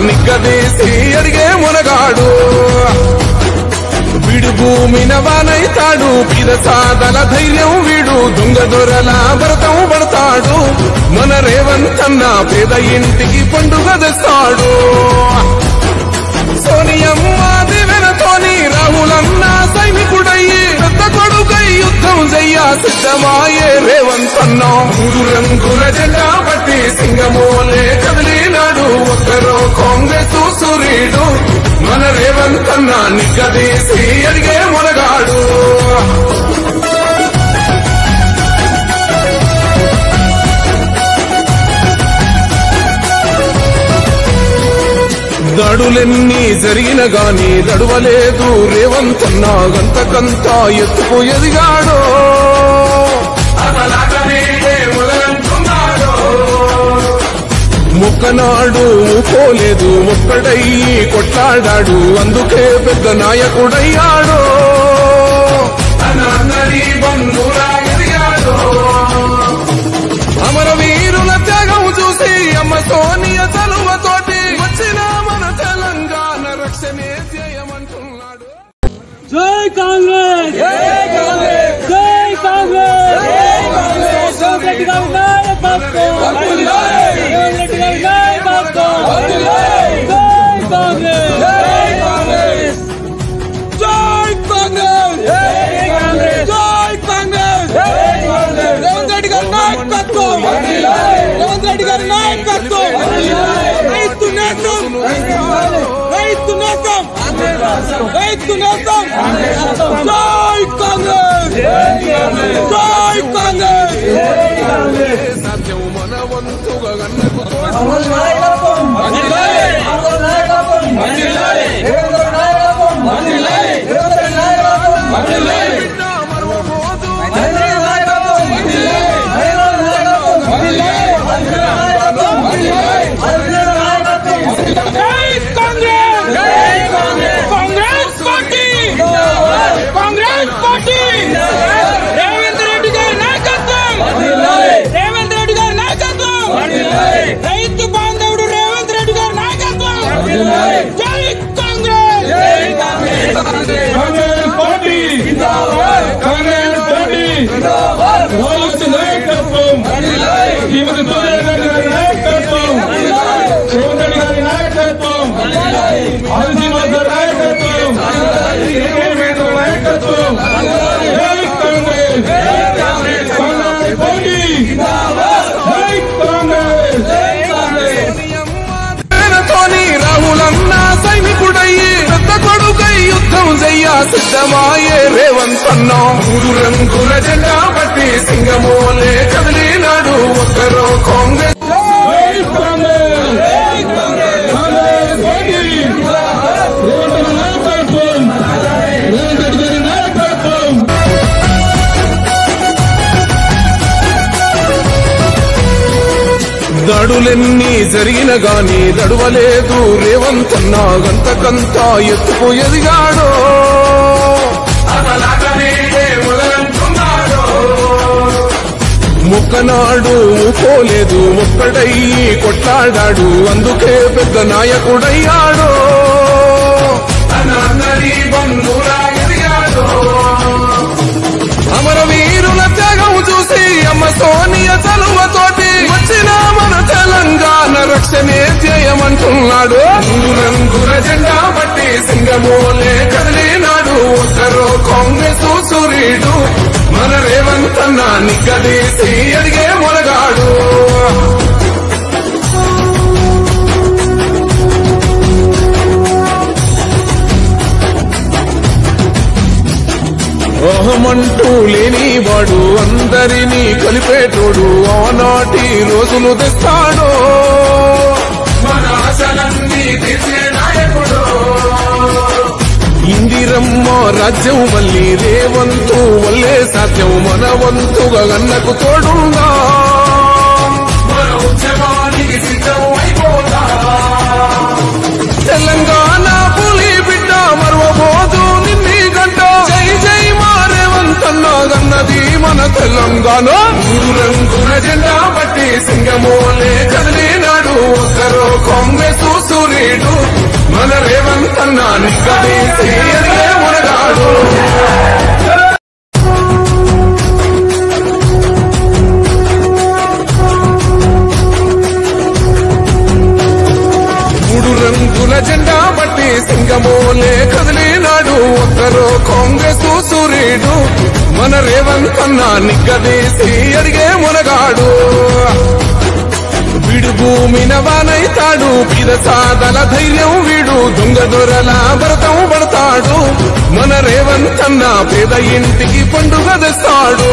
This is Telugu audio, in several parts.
నిగ్గదీసి అడిగే మునగాడు వీడు భూమిన వానైతాడు పీద సాదల ధైర్యం వీడు దొంగ దొరల భరతం పడతాడు మన రేవంతన్న పేద ఇంటికి పండుగ తెస్తాడు సోనియమ్మ దివెనతోని రాహులన్న సైనికుడయ్యి పెద్ద కొడుకై యుద్ధం చెయ్య సిద్ధమాయే రేవంతన్న 3 రంగుల జెండా పట్టి సింగమోలే కదిలినాడు ఒక్కరో కాంగ్రెస్ సూర్యుడు మన రేవంతన్న నిగ్గదీసి అడిగే మునగాడు దాడులెన్ని జరిగిన గాని దడువలేదు రేవంతన్న గంతకంతా ఎత్తుకు ఎదిగాడో మొక్కనాడు పోలేదు ఒక్కడయ్యి కొట్లాడాడు అందుకే పెద్ద నాయకుడయ్యాడో అమరవీరుల త్యాగం చూసి అమ్మ సోనియ చలువతోటి వచ్చిన మన తెలంగాణ రక్షణే ధ్యేయమంటున్నాడు జై కాంగ్రెస్ జై కాంగ్రెస్ జై కాంగ్రెస్ జై కాంగ్రెస్ రెడ్డి గారి నాయకత్వం రెడ్డి గారి నాయకత్వం జై కాంగ్రెస్ జై కాంగ్రెస్ జై కాంగ్రెస్ జై కాంగ్రెస్ జై కాంగ్రెస్ జై కాంగ్రెస్ రేవంత్ రెడ్డి గారి నాయకత్వం రేవంత్ రెడ్డి గారి నాయకత్వం రైతు నేతం రైతు నేతం రైతు నేతం జై కాంగ్రెస్ జై కాంగ్రెస్ సాధ్యం మన వంతుగా గన్నకు రైతు బాంధవుడు రేవంత్ రెడ్డి గారి నాయకత్వం జై కాంగ్రెస్ జై కాంగ్రెస్ కాంగ్రెస్ పార్టీ జిందాబాద్ కాంగ్రెస్ పార్టీ జిందాబాద్ రాష్ట్ర నాయకత్వం శ్రీమతి సోనియా గాంధీ గారి నాయకత్వం రేవంత్ రెడ్డి గారి నాయకత్వం ఆదిశీమాధ గారి నాయకత్వం నాయకత్వం జై కాంగ్రెస్ కాంగ్రెస్ పార్టీ జిందాబాద్ జై కాంగ్రెస్ రాహులన్న సైనికుడయ్యి పెద్ద కొడుకై యుద్ధం చెయ్య సిద్ధమాయే రేవంతన్న 3 రంగుల జెండా పట్టి సింగమోలే కదిలినాడు ఒక్కరో కాంగ్రెస్ దాడులెన్ని జరిగిన గాని దడువలేదు రేవంతన్న గంతకంతా ఎత్తుకు ఎదిగాడో మొక్కనాడు పోలేదు ఒక్కడయ్యి కొట్లాడాడు అందుకే పెద్ద నాయకుడయ్యాడో అమరవీరుల త్యాగం చూసి అమ్మ సోనియ చలువతోటి వచ్చిన మన తెలంగాణ రక్షణే ధ్యేయమంటున్నాడు 3 రంగుల జెండా పట్టి సింగమోలే కదిలినాడు ఒక్కరో కాంగ్రెస్ సూర్యుడు మన రేవంతన్న నిగ్గదీసి అడిగే మునగాడు అహమంటూ లేనివాడు అందరినీ కలిపేటోడు ఆనాటి రోజులు తెస్తాడు మన ఆశలన్నీ తీర్చే నాయకుడు ఇందిరమ్మ రాజ్యం మళ్ళీ రేవంతు వల్లే సాధ్యం మన వంతుగా గన్నకు తోడుందా మన ఉద్యమానికి సిద్ధం అయిపోతా తెలంగాణ పులి బిడ్డ మరవబోదు నిన్ని గంట జై జై మా రేవంతన్న గన్నది మన తెలంగాణ 3 రంగుల జెండా పట్టి సింగమోలే కదిలినాడు ఒక్కరో కాంగ్రెస్ సూర్యుడు సూర్యుడు మన రేవంత్ అన్న నిగ్గదీసి ఎదిగే మునగాడు. మూడు రంగుల జెండా బట్టి సింగమోలే కదిలినాడు ఒక్కరో కాంగ్రెస్ సూర్యుడు మన రేవంత్ అన్న నిగ్గదీసి ఎదిగే మునగాడు. వీడు భూమిన వానైతాడు సాదల ధైర్యం వీడు దొంగ దొరల భరతం పడతాడు మన రేవంత్ అన్న పేద ఇంటికి పండుగ తెస్తాడు.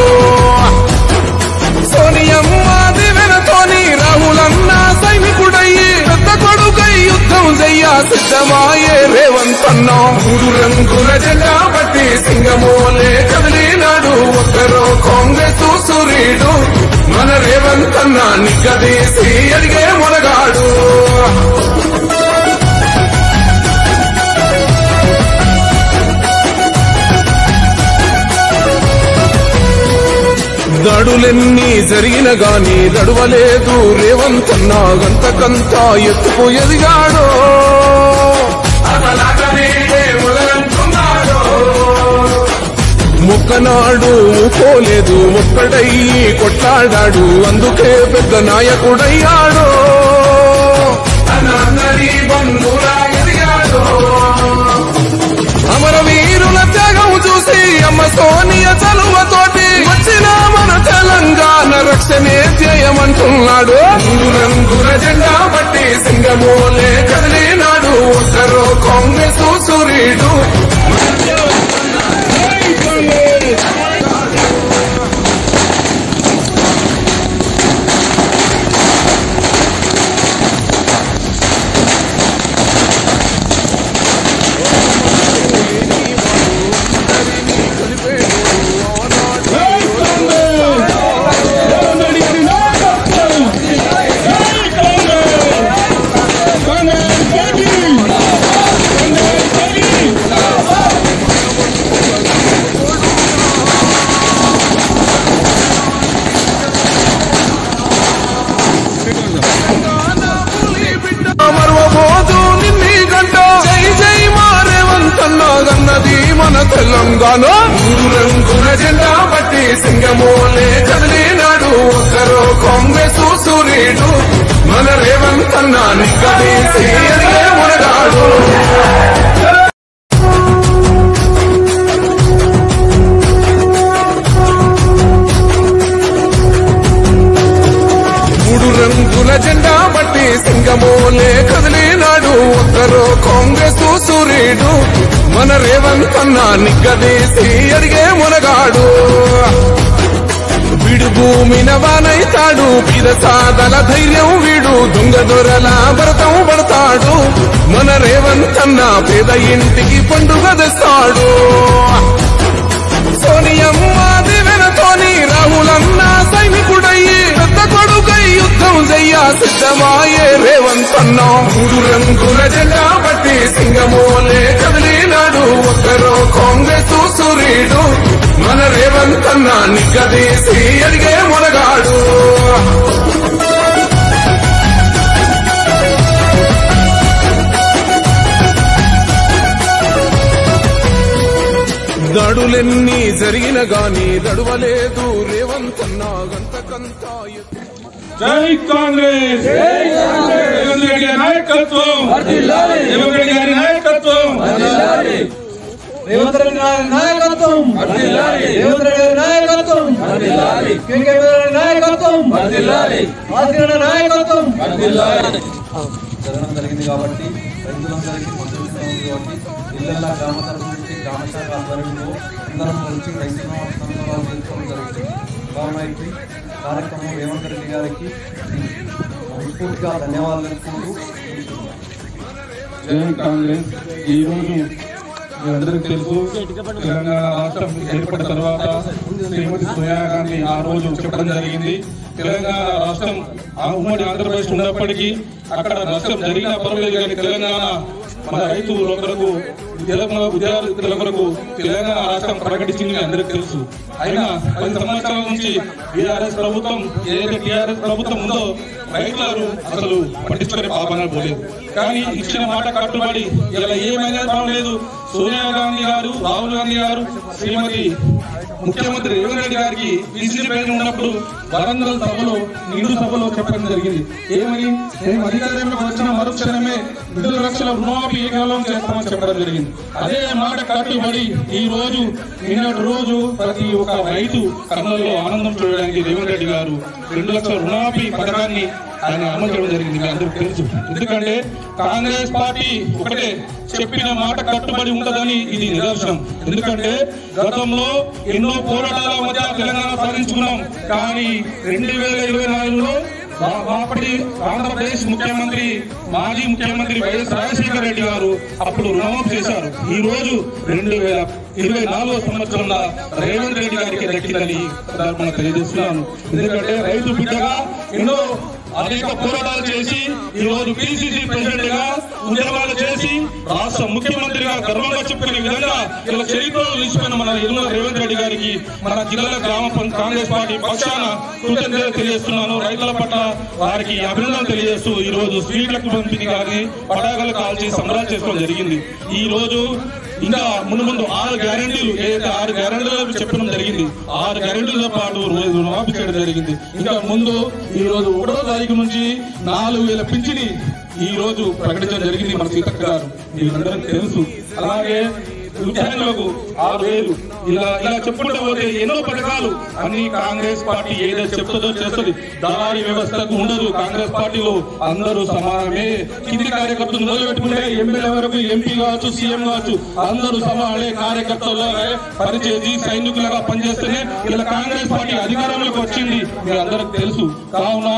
సోనియమ్మ దివెనతోని రాహులన్న సైనికుడయ్యి పెద్ద కొడుకై యుద్ధం చెయ్య సిద్ధమాయే రేవంత్ అన్న. మూడు రంగుల జెండా బట్టి సింగమోలే కదిలినాడు ఒక్కరో కాంగ్రెస్ సూర్యుడు మన రేవంత్ అన్న నిగ్గదీసి ఎదిగే మునగాడు. దాడులెన్ని జరిగిన గాని దడువలేదు రేవంత్ అన్న గంతకంతా ఎత్తుకు ఎదిగాడో మొక్కనాడు పోలేదు ఒక్కడయ్యి కొట్లాడాడు అందుకే పెద్ద నాయకుడయ్యాడు. అమరవీరుల త్యాగం చూసి అమ్మ సోనియ చలువతోటి వచ్చిన మన తెలంగాణ రక్షణే ధ్యేయమంటున్నాడు. మూడు రంగుల జెండా బట్టి సింగమోలే కదిలినాడు ఒక్కరో కాంగ్రెస్ సూర్యుడు. తెలంగాణ మూడు రంగుల జెండా బట్టి సింగమోలే కదిలినాడు ఒక్కరో కాంగ్రెస్ సూర్యుడు మన రేవంత్ అన్న నిగ్గదీసి ఎదిగే మునగాడు. మూడు రంగుల జెండా బట్టి సింగమోలే కదిలినాడు ఒక్కరో కాంగ్రెస్ సూర్యుడు మన రేవంత్ అన్న నిగ్గదీసి ఎదిగే మునగాడు. వీడు భూమిన వానైతాడు సాదల ధైర్యం వీడు దొంగ దొరల భరతం పడతాడు మన రేవంత్ అన్న పేద ఇంటికి పండుగ తెస్తాడు. సోనియమ్మ దివెనతోని రాహులన్న సైనికుడయ్యి పెద్ద కొడుకై యుద్ధం చెయ్య సిద్ధమాయే రేవంత్ అన్న. మూడు రంగుల జెండా బట్టి సింగమోలే కదిలినాడు ఒక్కరో కాంగ్రెస్ సూర్యుడు మన రేవంత్ అన్న నిగ్గదీసి ఎదిగే మునగాడు. దాడులెన్ని జరిగిన గాని దడువలేదు రేవంత్ అన్న గంతకంతా. జై కాంగ్రెస్, రేవంత్ రెడ్డి గారి నాయకత్వం, రేవంత్ రెడ్డి గారి నాయకత్వం, రేవంత్ రెడ్డి గారి నాయకత్వం, రేవంత్ రెడ్డి గారి నాయకత్వం, కేకే గారి నాయకత్వం, ఆదిరణ నాయకత్వం జరగడం జరిగింది కాబట్టి రైతులందరికీ మద్దతు ఉంది కాబట్టి ఇళ్ళ గ్రామ తరఫు నుంచి గ్రామ శాఖ ఆధ్వర్యంలో అందరం కలిసి రైతు సంఘాలు చేసుకోవడం జరుగుతుంది. కావున ఈ కార్యక్రమం రేవంత్ రెడ్డి గారికి మనస్ఫూర్తిగా ధన్యవాదాలు తెలుపుకుంటూ జై కాంగ్రెస్. ఈరోజు మీ అందరికీ తెలుసు తెలంగాణ రాష్ట్రం ఏర్పడిన తర్వాత శ్రీమతి సోనియా గాంధీ ఆ రోజు చెప్పడం జరిగింది తెలంగాణ రాష్ట్రం ఉమ్మడి ఆంధ్రప్రదేశ్ ఉన్నప్పటికీ అక్కడ నష్టం జరిగిన పర్వాలేదు కానీ తెలంగాణ మన రైతుల కొరకు విద్యార్థుల కొరకు తెలంగాణ రాష్ట్రం ప్రకటించింది అందరికీ తెలుసు. అయినా 10 సంవత్సరాల నుంచి టీఆర్ఎస్ ప్రభుత్వం ఏదైతే టీఆర్ఎస్ ప్రభుత్వం ఉందో రైతులు అసలు పట్టించుకునే పాపన పోలేదు. కానీ ఇచ్చిన మాట కట్టుబడి ఇలా ఏమైనా లేదు. సోనియా గాంధీ గారు, రాహుల్ గాంధీ గారు, శ్రీమతి ముఖ్యమంత్రి రేవంత్ రెడ్డి గారికి బీసీ పైన ఉన్నప్పుడు వరంగల్ సభలో నిండు సభలో చెప్పడం జరిగింది. ఏమని, మేము అధికారంలోకి వచ్చిన మరుక్షణమే 2 లక్షల రుణమాఫీ ఏకాలం చేస్తామని చెప్పడం జరిగింది. అదే మాట కట్టుబడి ఈ రోజు నిన్నటి రోజు ప్రతి ఒక్క రైతు కన్నుల్లో ఆనందం చూడడానికి రేవంత్ రెడ్డి గారు 2 లక్షల రుణమాఫీ పథకాన్ని ఆయన అమలు చేయడం జరిగింది. మీ అందరికీ తెలుసు. ఎందుకంటే కాంగ్రెస్ పార్టీ ఒకటే చెప్పిన మాట కట్టుబడి ఉంటదని ఇది నిదర్శనం. ఎందుకంటే గతంలో ఎన్నో పోరాటాల మధ్య తెలంగాణ సాధించుకున్నాం. కానీ 2024లో అప్పటి ఆంధ్రప్రదేశ్ ముఖ్యమంత్రి, మాజీ ముఖ్యమంత్రి వైఎస్ రాజశేఖర రెడ్డి గారు అప్పుడు రుణమాఫీ చేశారు. ఈ రోజు 2024 సంవత్సరంలో రేవంత్ రెడ్డి గారికి దక్కిందని తెలియజేస్తున్నాను. ఎందుకంటే రైతు బిడ్డగా ఎన్నో అనేక పోరాటాలు చేసి ఈ రోజు పిసిసి ప్రెసిడెంట్ గా ఉద్యమాలు చేసి రాష్ట్ర ముఖ్యమంత్రిగా గర్వంగా చెప్పుకునే విధంగా ఇలా చరిత్రలో నిలిచిపోయిన మన ఎన్నో రేవంత్ రెడ్డి గారికి మన జిల్లా గ్రామ కాంగ్రెస్ పార్టీ పక్షాన కృతజ్ఞతలు తెలియజేస్తున్నాను. రైతుల పట్ల వారికి అభినందనలు తెలియజేస్తూ ఈ రోజు స్వీట్లకు పంపిణీ కానీ పటాకులు కాల్చి సంబరాలు చేసుకోవడం జరిగింది. ఈ రోజు ఇంకా ముందు 6 గ్యారెంటీలు ఏదైతే 6 గ్యారెంటీలు చెప్పడం జరిగింది. 6 గ్యారెంటీలతో పాటు రుణమాఫీ చేయడం జరిగింది. ఇంకా ముందు ఈ రోజు 1వ తారీఖు నుంచి 4,000 పింఛని ఈ రోజు ప్రకటించడం జరిగింది మన సీతక్క గారు. మీరందరికీ తెలుసు. అలాగే ఉద్యోగులకు 6,000 ఇలా చెప్పుకుంటూ పోతే ఎన్నో పథకాలు అన్ని కాంగ్రెస్ పార్టీ ఏదైతే చెప్తుందో చేస్తుంది. దళారీ వ్యవస్థకు ఉండదు. కాంగ్రెస్ పార్టీలో అందరూ సమానమే. కింది కార్యకర్తలు మొదలుపెట్టుకుంటే ఎమ్మెల్యే వరకు, ఎంపీ కావచ్చు, సీఎం కావచ్చు, అందరూ సమానమే. కార్యకర్తలుగా పనిచేసి సైనికులుగా పనిచేస్తేనే ఇలా కాంగ్రెస్ పార్టీ అధికారంలోకి వచ్చింది. మీరు అందరికి తెలుసు. కావున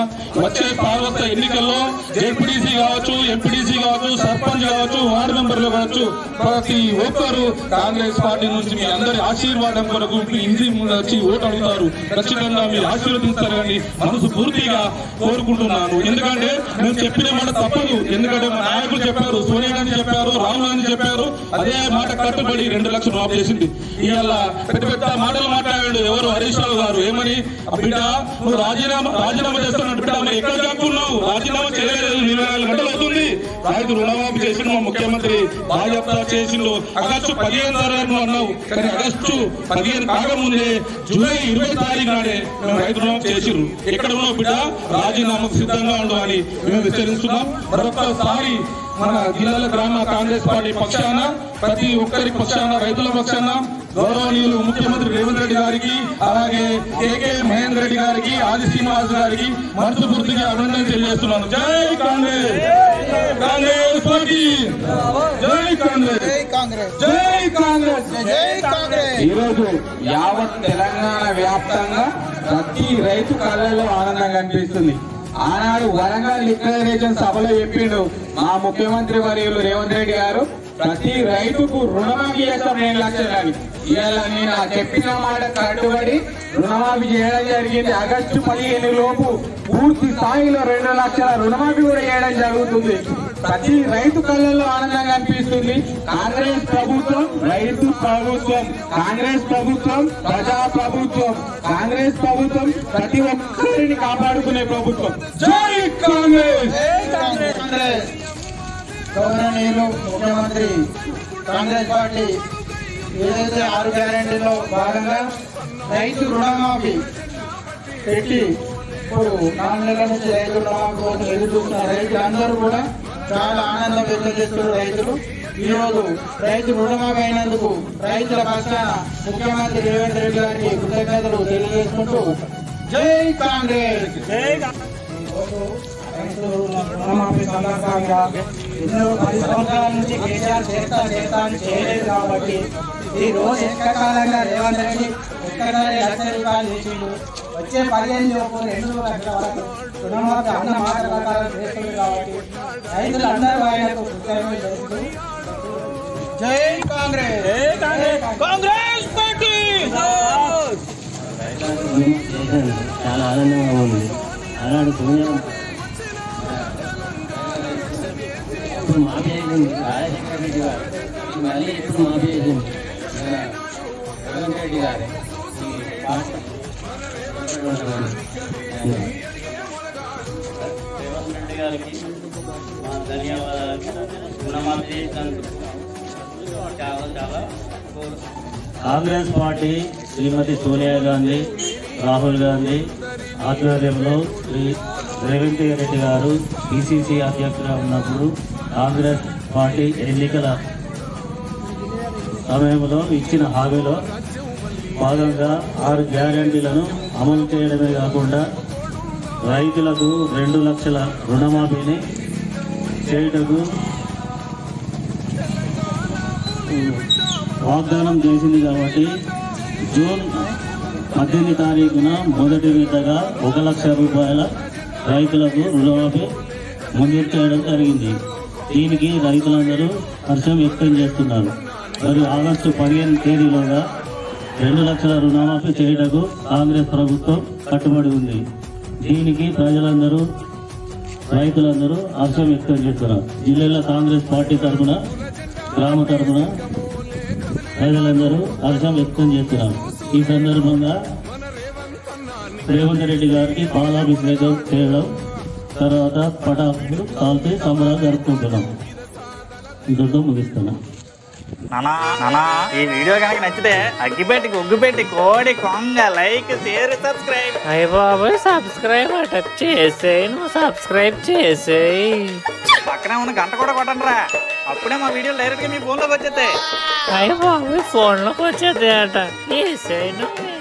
వచ్చే సార్వత్రిక ఎన్నికల్లో జెడ్పీటీసీ కావచ్చు, ఎంపీటీసీ కావచ్చు, సర్పంచ్ కావచ్చు, వార్డు మెంబర్లు కావచ్చు, ప్రతి ఒక్కరు కాంగ్రెస్ పార్టీ నుంచి మీ అందరి ఆశీర్వాదం కొరకు ఇంటి ముందు వచ్చి ఓటు అడుగుతారు. ఖచ్చితంగా మీరు ఆశీర్వదిస్తారని మనసు పూర్తిగా కోరుకుంటున్నాను. ఎందుకంటే మేము చెప్పిన మాట తప్పదు. ఎందుకంటే మా నాయకులు చెప్పారు, సోనియా గాంధీ చెప్పారు, రాహుల్ గాంధీ చెప్పారు. అదే మాట కట్టుబడి 2 లక్షలు రుణమాఫీ చేసింది. ఇవాళ పెద్ద మాటలు మాట్లాడాడు ఎవరు, హరీష్ రావు గారు. ఏమని, బిడ్డ నువ్వు రాజీనామా చేస్తున్నాడు. బిడ్డ మరి ఎక్కడ చెప్పుకున్నావు? రాజీనామా చేయలేదు. 24 గంటలు అవుతుంది. రైతు రుణమాఫీ చేసిన మా ముఖ్యమంత్రి బాధ్యత చేసిండు. ఆగస్టు 15 తారీఖు అన్నావు. కానీ ఆగస్టు 15 కాకముందే జూలై 20 తారీఖు నాడే మేము రైతు రుణమాఫీ చేసిర్రు. ఎక్కడ ఉన్నావు బిడ్డ? రాజీనామాకు సిద్ధంగా ఉండు అని మేము హెచ్చరిస్తున్నాం. మరొకసారి మన జిల్లాల గ్రామ కాంగ్రెస్ పార్టీ పక్షాన, ప్రతి ఒక్కరి పక్షాన, రైతుల పక్షాన గౌరవనీయులు ముఖ్యమంత్రి రేవంత్ రెడ్డి గారికి, అలాగే కేకే మహేందర్ రెడ్డి గారికి, ఆది శ్రీనివాస్ గారికి మనస్ఫూర్తిగా అభినందన తెలియజేస్తున్నాను. జై కాంగ్రెస్, కాంగ్రెస్ పార్టీ, జై కాంగ్రెస్, జై కాంగ్రెస్, జై కాంగ్రెస్. ఈరోజు యావత్ తెలంగాణ వ్యాప్తంగా ప్రతి రైతు కళ్ళలో ఆనందం కనిపిస్తుంది. ఆనాడు వరంగల్ డిక్లరేషన్ సభలో చెప్పిండు మా ముఖ్యమంత్రి వర్యులు రేవంత్ రెడ్డి గారు, ప్రతి రైతుకు రుణమాఫీ చేస్తాం 2 లక్షలు. ఇవాళ నేను చెప్పిన మాట కట్టుబడి రుణమాఫీ చేయడం జరిగింది. ఆగస్టు 15 లోపు పూర్తి స్థాయిలో 2 లక్షల రుణమాఫీ కూడా చేయడం జరుగుతుంది. ప్రతి రైతు కళ్ళల్లో ఆనందంగా అనిపిస్తుంది. కాంగ్రెస్ ప్రభుత్వం రైతు ప్రభుత్వం, కాంగ్రెస్ ప్రభుత్వం ప్రజా ప్రభుత్వం, కాంగ్రెస్ ప్రభుత్వం ప్రతి ఒక్కరిని కాపాడుకునే ప్రభుత్వం. జై కాంగ్రెస్, కాంగ్రెస్. గౌరవనీయులు ముఖ్యమంత్రి కాంగ్రెస్ పార్టీ ఏదైతే 6 గ్యారెంటీలో భాగంగా రైతు రుణమాఫీ పెట్టి ఇప్పుడు 4 నెలల నుంచి రైతు రుణమాఫీ కోసం ఎదురు చూస్తున్న రైతులందరూ కూడా చాలా ఆనందం వ్యక్తం చేస్తున్నారు. రైతులు ఈరోజు రైతు రుణమాఫీ అయినందుకు రైతుల పక్షాన ముఖ్యమంత్రి రేవంత్ రెడ్డి గారికి కృతజ్ఞతలు తెలియజేసుకుంటూ జై కాంగ్రెస్. రుణమాఫీ సందర్భంగా ఎన్నో 10 సంవత్సరాల నుంచి కేసీఆర్ చేస్తా అని చేయలేదు కాబట్టి ఈ రోజు ఏకకాలంగా రేవంత్ రెడ్డి ఒక్కసారి 1 లక్ష రూపాయలు చేసిండు. వచ్చే 15 లోపు 2 లక్షల వరకు రుణమాఫీ అన్న మాట ప్రకారం చేస్తుంది కాబట్టి రైతులందరూ ఆయనకు కృతజ్ఞతలు చేస్తూ జై కాంగ్రెస్, కాంగ్రెస్ పార్టీ. చాలా ఆనందంగా ఉంది. ఆనాడు ఇప్పుడు మాఫీ అయింది రాజశేఖర రెడ్డి గారు, మళ్ళీ ఇప్పుడు మాఫీ అయింది రేవంత్ రెడ్డి గారు. ధన్యవాదాలు. రుణమాఫీ చేసినందుకు చాలా చాలా కాంగ్రెస్ పార్టీ శ్రీమతి సోనియా గాంధీ, రాహుల్ గాంధీ ఆధ్వర్యంలో శ్రీ రేవంత్ రెడ్డి గారు పిసిసి అధ్యక్షులుగా ఉన్నప్పుడు కాంగ్రెస్ పార్టీ ఎన్నికల సమయంలో ఇచ్చిన హామీలో భాగంగా 6 గ్యారంటీలను అమలు చేయడమే కాకుండా రైతులకు 2 లక్షల రుణమాఫీని చేయటకు వాగ్దానం చేసింది. కాబట్టి జూన్ 18 తారీఖున మొదటి విడతగా 1 లక్ష రూపాయల రైతులకు రుణమాఫీ మంజూరు చేయడం జరిగింది. దీనికి రైతులందరూ హర్షం వ్యక్తం చేస్తున్నారు. మరియు ఆగస్టు 15 తేదీలోగా 2 లక్షల రుణమాఫీ చేయటకు కాంగ్రెస్ ప్రభుత్వం కట్టుబడి ఉంది. దీనికి రైతులందరూ హర్షం వ్యక్తం చేస్తున్నారు. జిల్లాలో కాంగ్రెస్ పార్టీ తరఫున, గ్రామ తరఫున ప్రజలందరూ హర్షం వ్యక్తం చేస్తున్నారు. ఈ సందర్భంగా రేవంత్ రెడ్డి గారికి పాలాభిషేకం చేయడం, తర్వాత పటాకులు కాల్చి సంబరాలు జరుపుకుంటున్నాం. ఇంతతో ముగిస్తున్నాం. నానా ఈ వీడియో కనుక నచ్చితే అగ్గిపెట్టి ఉగ్గుపెట్టి కోడి కొంగ లైక్ షేర్ సబ్స్క్రైబ్. అయ్య బాబాయ్ సబ్స్క్రైబ్ అట చేసేయి, నువ్వు సబ్స్క్రైబ్ చేసేయి. పక్కనే ఉన్న గంట కూడా కొట్టండి రా, అప్పుడే మా వీడియో డైరెక్ట్ గా మీ ఫోన్ లోకి వచ్చేస్తాయి. అయ్య బాబాయ్ ఫోన్ లోకి వచ్చేది అట చేసేయి నువ్వు.